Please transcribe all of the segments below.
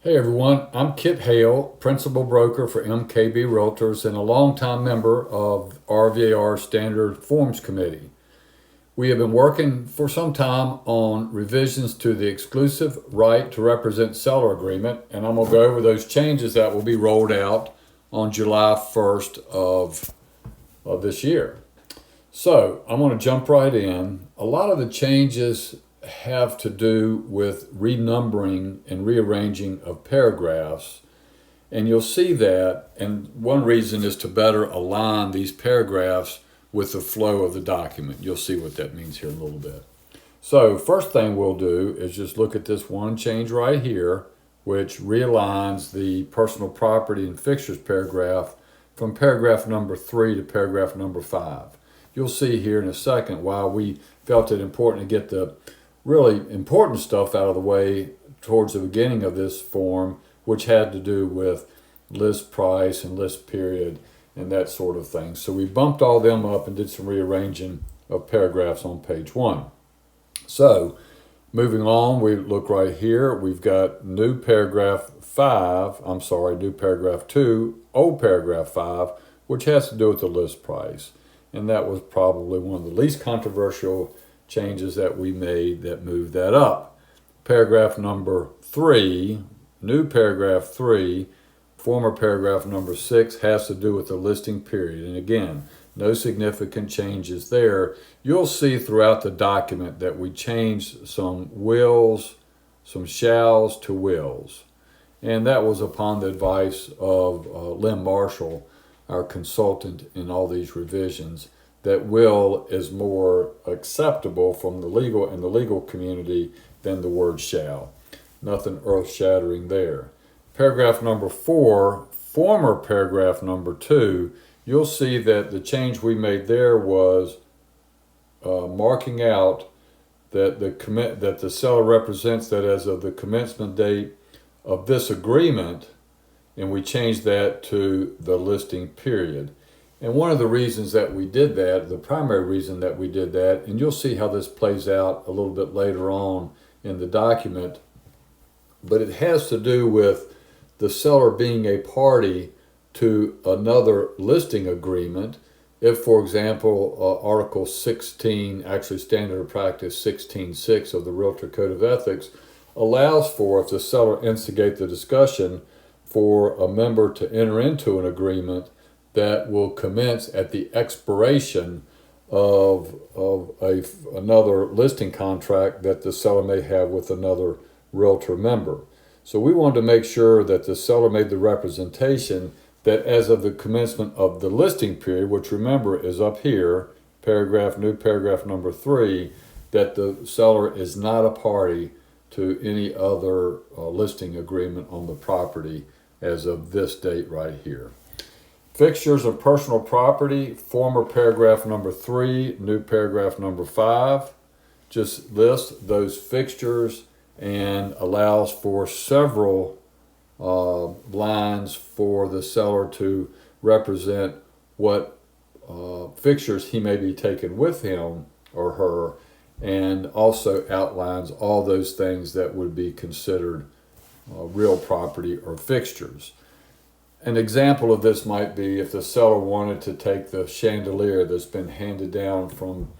Hey everyone, I'm Kit Hale, Principal Broker for MKB Realtors and a longtime member of RVAR Standard Forms Committee. We have been working for some time on revisions to the exclusive right to represent seller agreement, and I'm going to go over those changes that will be rolled out on July 1st of this year. So I'm going to jump right in. A lot of the changes have to do with renumbering and rearranging of paragraphs. And you'll see that, and one reason is to better align these paragraphs with the flow of the document. You'll see what that means here in a little bit. So first thing we'll do is just look at this one change right here, which realigns the personal property and fixtures paragraph from paragraph number 3 to paragraph number 5. You'll see here in a second why we felt it important to get the really important stuff out of the way towards the beginning of this form, which had to do with list price and list period and that sort of thing. So we bumped all them up and did some rearranging of paragraphs on page 1. So moving on, we look right here. We've got new paragraph 2, old paragraph 5, which has to do with the list price. And that was probably one of the least controversial changes that we made that moved that up. Paragraph number 3, new paragraph 3, former paragraph number 6 has to do with the listing period. And again, no significant changes there. You'll see throughout the document that we changed some wills, some shalls to wills. And that was upon the advice of Lynn Marshall, our consultant in all these revisions, that will is more acceptable from the legal community than the word shall. Nothing earth-shattering there. Paragraph number 4, former paragraph number 2, you'll see that the change we made there was marking out that the seller represents that as of the commencement date of this agreement, and we changed that to the listing period. And one of the reasons that we did that, the primary reason that we did that, and you'll see how this plays out a little bit later on in the document, but it has to do with the seller being a party to another listing agreement. If, for example, Article 16, actually Standard of Practice 16.6 of the Realtor Code of Ethics, allows for, if the seller instigates the discussion, for a member to enter into an agreement that will commence at the expiration of another listing contract that the seller may have with another realtor member. So we wanted to make sure that the seller made the representation that as of the commencement of the listing period, which remember is up here, new paragraph number 3, that the seller is not a party to any other listing agreement on the property as of this date right here. Fixtures of personal property, former paragraph number 3, new paragraph number 5, just lists those fixtures and allows for several lines for the seller to represent what fixtures he may be taking with him or her, and also outlines all those things that would be considered real property or fixtures. An example of this might be if the seller wanted to take the chandelier that's been handed down from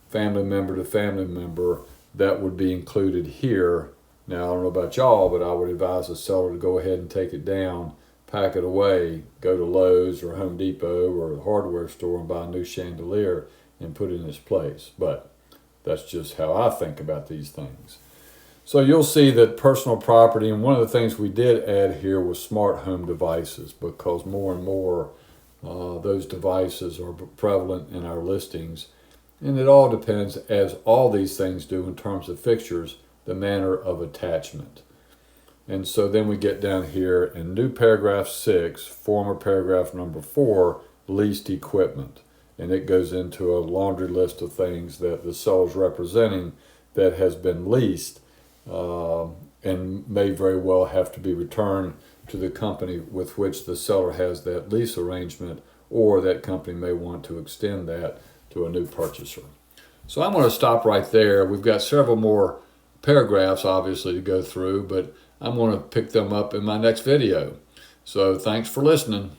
family member to family member, that would be included here. Now, I don't know about y'all, but I would advise the seller to go ahead and take it down, pack it away, go to Lowe's or Home Depot or the hardware store and buy a new chandelier and put it in its place. But that's just how I think about these things. So you'll see that personal property, and one of the things we did add here was smart home devices, because more and more those devices are prevalent in our listings. And it all depends, as all these things do in terms of fixtures, the manner of attachment. And so then we get down here in new paragraph 6, former paragraph number 4, leased equipment. And it goes into a laundry list of things that the seller's representing that has been leased and may very well have to be returned to the company with which the seller has that lease arrangement, or that company may want to extend that to a new purchaser. So I'm going to stop right there. We've got several more paragraphs, obviously, to go through, but I'm going to pick them up in my next video. So thanks for listening.